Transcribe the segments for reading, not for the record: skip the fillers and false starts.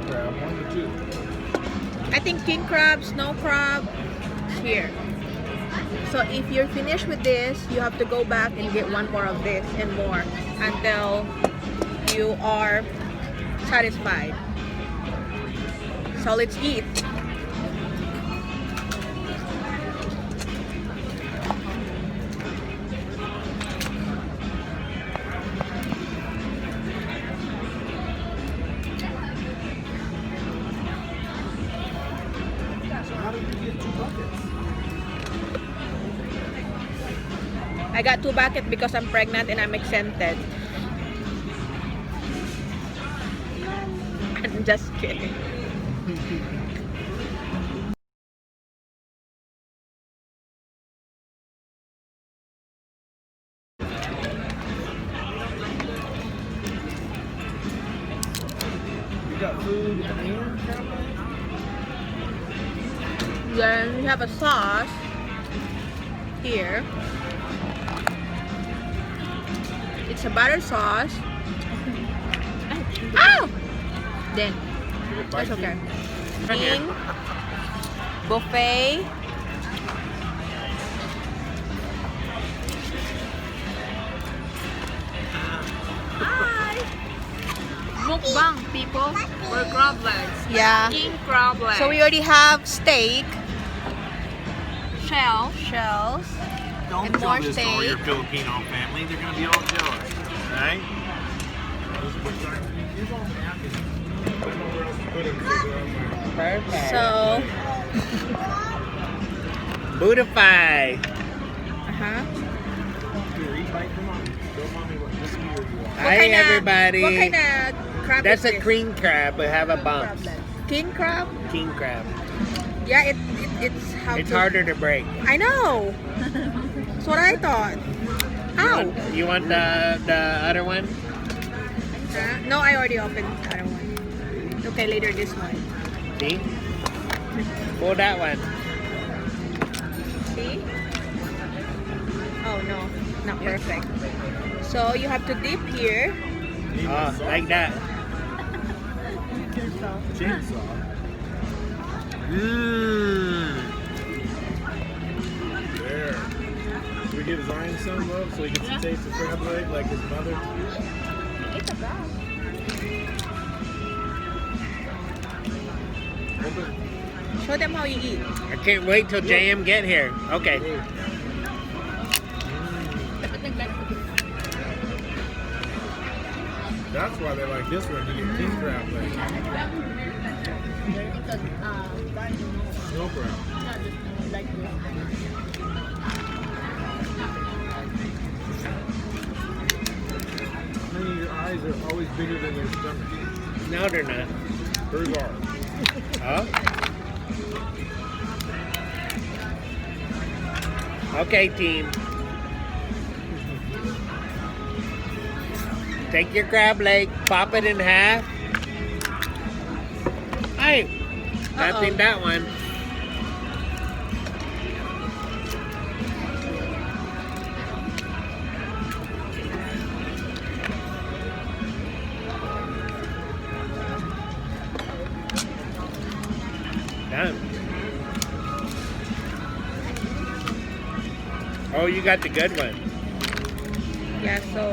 snow crab, one or two. I think king crab, snow crab is here. So if you're finished with this, you have to go back and get one more of this and more until you are satisfied. So let's eat. So how did you get 2 buckets? I got 2 buckets because I'm pregnant and I'm exempted. I'm just kidding. You got food and crab legs? Then we have a sauce here. It's a butter sauce. Ow! Then that's okay. King buffet. Hi. Mukbang, people. Or crab legs. Yeah. King crab legs. So we already have steak. Shells. Don't And tell more this to all steak. your Filipino family. They're going to be all jealous. Right? Perfect. So Beautify. Hi everybody. What kind of crab That's is a this? cream crab, but have a bump. King crab? King crab. Yeah, it's how It's to- harder to break. I know. That's what I thought. Ow. You want the other one? No, I already opened the other one. Okay, later this one. See? Pull that one. See? Oh no, not perfect. So you have to dip here. Oh, like that. Chainsaw. Mmm. There. Should we give Zion some love so he gets to taste the crab leg like his mother? It's a bag. Open. Show them how you eat. I can't wait till JM get here. Okay. That's why they like this one to get king crab leg. Snow crab. Honey, your eyes are always bigger than your stomach. No, they're not. Hers are. Oh. Okay, team. Take your crab leg, pop it in half. Hey, not in that one. Done. Oh, you got the good one. Yeah, so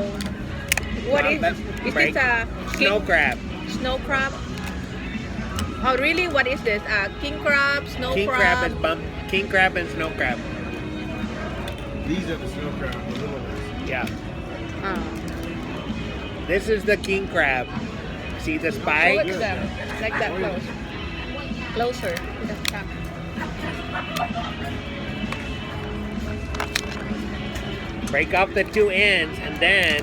what is That's this break. a Snow crab. snow crab? Oh really? What is this? King crab, snow King crab crab. and bump. King crab and snow crab. These are the snow crab, the little ones. Yeah. Oh. This is the king crab. See the Show spike? it to them. Like that close. Closer. to the camera. Break off the 2 ends and then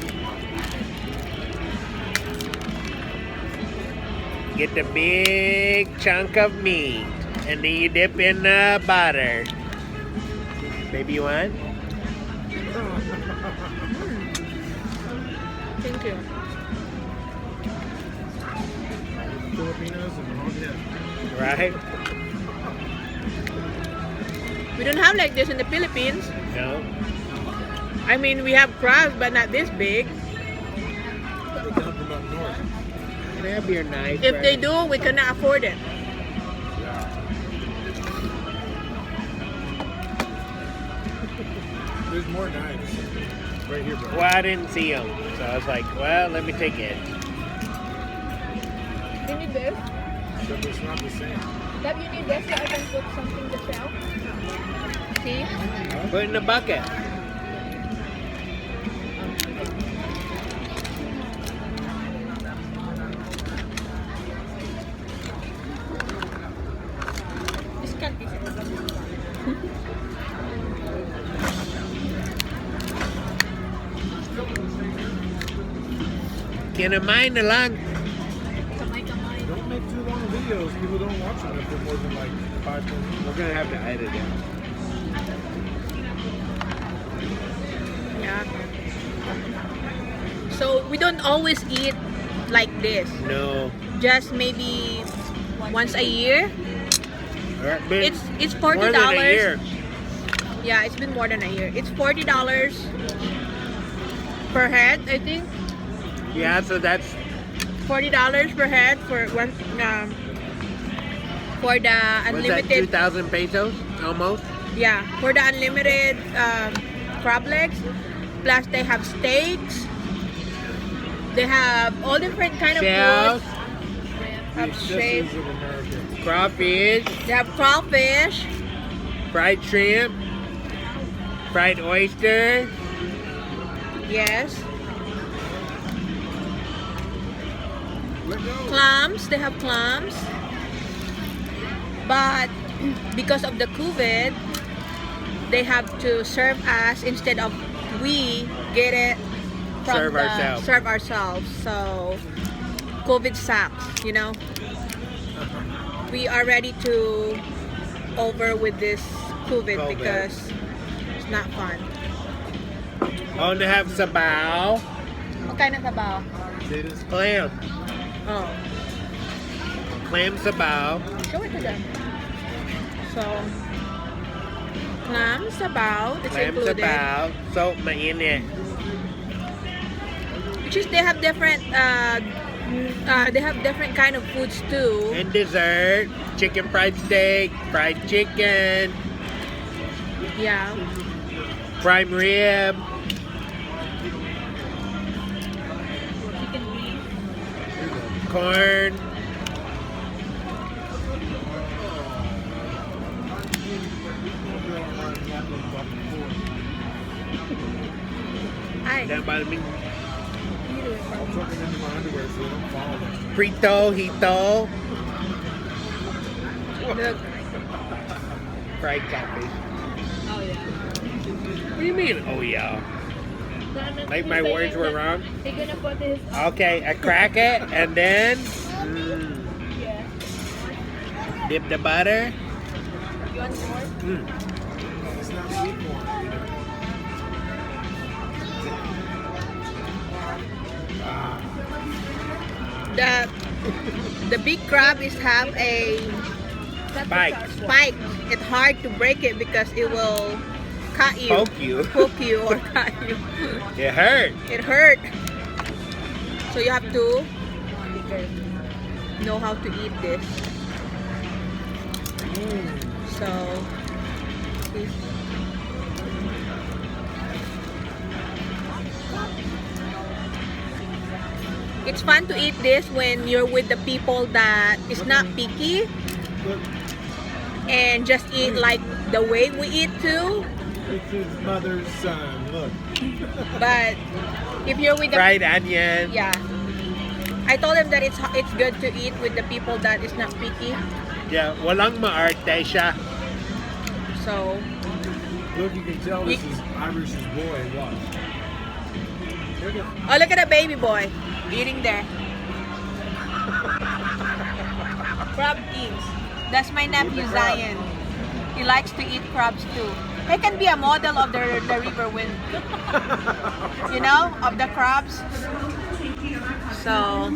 get the big chunk of meat. And then you dip in the butter. Baby one? Thank you. Filipinos and hog Right? We don't have like this in the Philippines. No. I mean, we have crabs, but not this big. They come from up north. can have your knife. If they right? do, we cannot afford it. There's more knives right here, bro. Well, I didn't see them, so I was like, well, let me take it. You need this? So it's not the same. That you need this so I can put something to sell. See? Put it in the bucket. This can't be Kinamain na lang. Don't make too long videos. People don't watch them if they're more than like 5 minutes. We're gonna have to edit it. Yeah. So we don't always eat like this. No. Just maybe once a year. It's $40. More than a year. Yeah, it's been more than a year. It's $40 per head, I think. Yeah, so that's $40 per head for one for the what's that, unlimited. 2,000 pesos almost. Yeah, for the unlimited crab legs. Plus they have steaks. They have all different kind of Shells, foods. The Have steak. excesses of America. crawfish, They have crawfish. fried shrimp, fried oyster. Yes. Let go. Clams. They have clams. But because of the COVID, they have to serve us instead of we get it from serve ourselves. So COVID sucks, you know. We are ready to over with this COVID because it's not fun. Oh, and they have sabaw, What kind of sabaw? Potatoes. clam, Oh, clam sabaw. show it to them. So, clam sabaw is Clam included. sabaw, so mainit. Which is they have different kind of foods too. And dessert, chicken fried steak, fried chicken, Yeah. prime rib, Chicken wings. corn. Ay. Down by me. I'm tucking into my underwear so they don't fall next time. Frito, hito, Look. fried catfish. Oh yeah. What do you mean? Oh yeah. Like my words were wrong. He's gonna put his. Okay, I crack it and then Yeah. dip the butter. You want more? It's not sweet corn. You know. The big crab is have a Spike. spike. It's hard to break it because it will cut you, Poke you. poke you, or cut you. It hurt. It hurt. So you have to know how to eat this. So it's fun to eat this when you're with the people that is not picky Look, and just eat like the way we eat too. it's his mother's son. Look. But if you're with the Fried onion. yeah, I told him that it's good to eat with the people that is not picky. Yeah, walang maarte siya. So Look, you can tell this is Irish's boy. Watch. Look at oh, look at the baby boy eating there. Crab eats. That's my nephew Zion. He likes to eat crabs too. He can be a model of the river when you know, of the crabs. So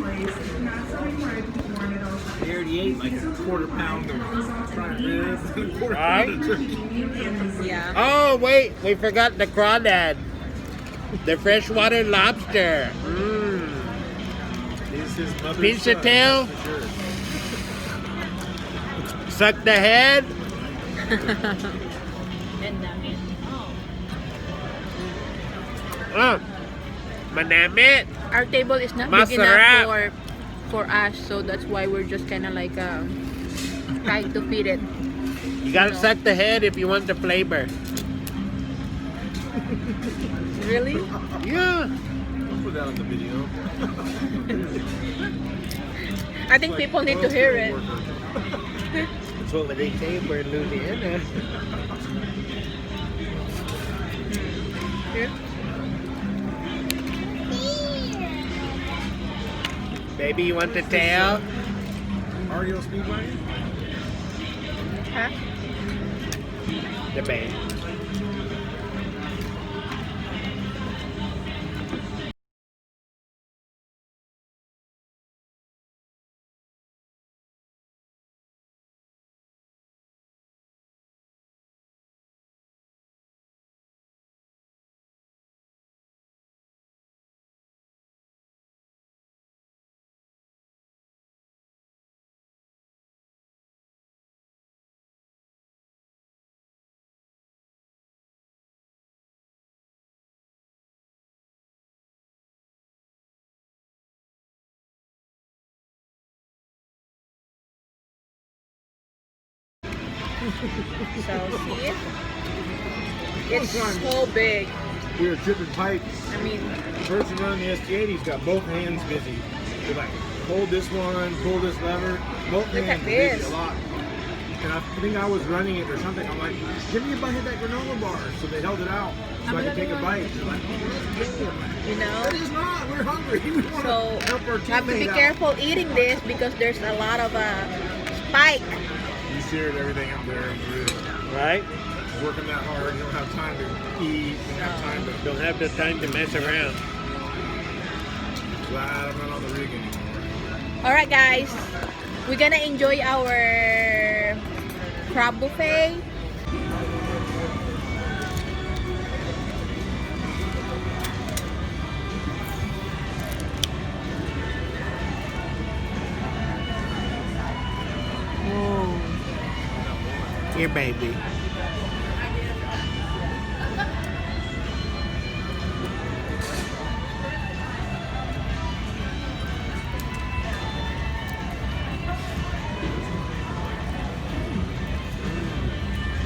He already ate like a quarter pound of fried ribs, a quarter Right. pound of turkey. yeah. Oh wait, we forgot the crawdad. The freshwater lobster. He's his mother's Pinch the son, tail. that's for sure. Suck the head. Manamit. Our table is not big Masarap. enough for us, so that's why we're just kind of like trying to feed it. You gotta suck the head if you want the flavor. Really? Yeah. I'll put that on the video. I think people need to hear it. That's what they say for Louisiana. Here. Baby, you want the tail? REO Speedwagon? Huh? The band. So see, it's so big. We were tripping pipe. I mean, The person running the ST80's got both hands busy. They're like, hold this one, pull this lever. Both Look hands at busy this. a lot. And I think I was running it or something. I'm like, give me a bite of that granola bar. So they held it out so I could take a bite. They're like, oh, let's go. I'm like, you know. that is not. We're hungry. We want So to help our you have to be teammate out. careful eating this because there's a lot of spike. You shared everything up there. Right? Working that hard, you don't have time to eat, you don't have time to. Don't have the time to mess around. Glad I'm not on the rig anymore. All right, guys, we're gonna enjoy our crab buffet. Here, baby.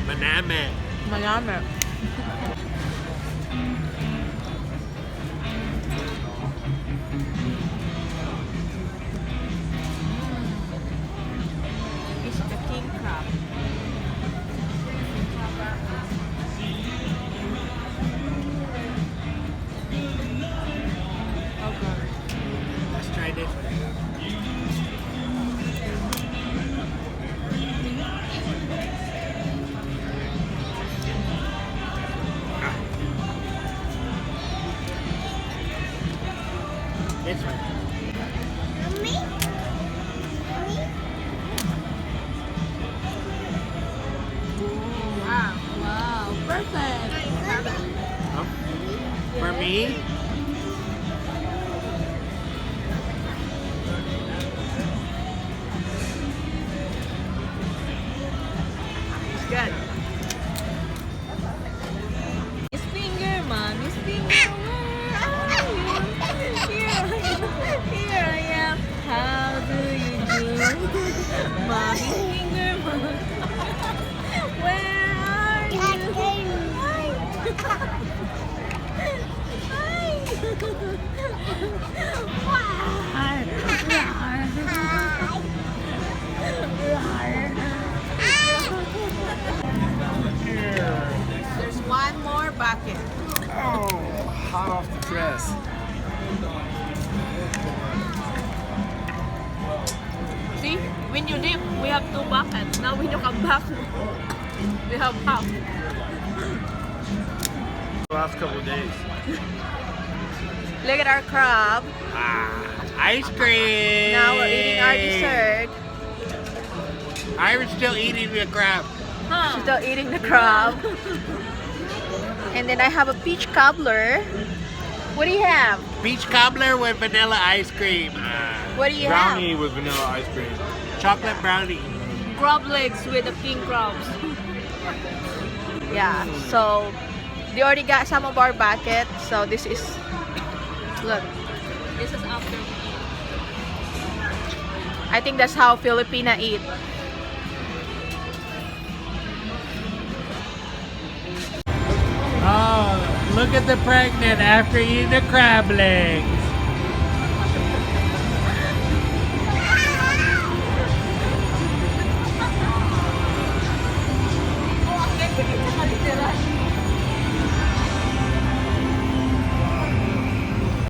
Maname. Malame. It's the king crab. Let's try this one. This one. Wow, wow, perfect. Huh? For me? It's good. His finger, mom, his finger. Where are you? Here I am. How do you do? Mommy's finger, mom. Where are you? There's one more bucket. Oh, hot off the press. See, when you dip, we have 2 buckets. Now when you come back, we have half. Last couple of days. Look at our crab. Ice cream. Now we're eating our dessert. Ira's still eating the crab. She's still eating the crab. And then I have a peach cobbler. What do you have? Peach cobbler with vanilla ice cream. What do you Brownie with vanilla ice cream. Chocolate brownie. Crab legs with the king crabs. have? Yeah, so they already got some of our buckets. So this is, look, This is after. I think that's how Filipina eat. Oh, look at the pregnant after eating the crab legs.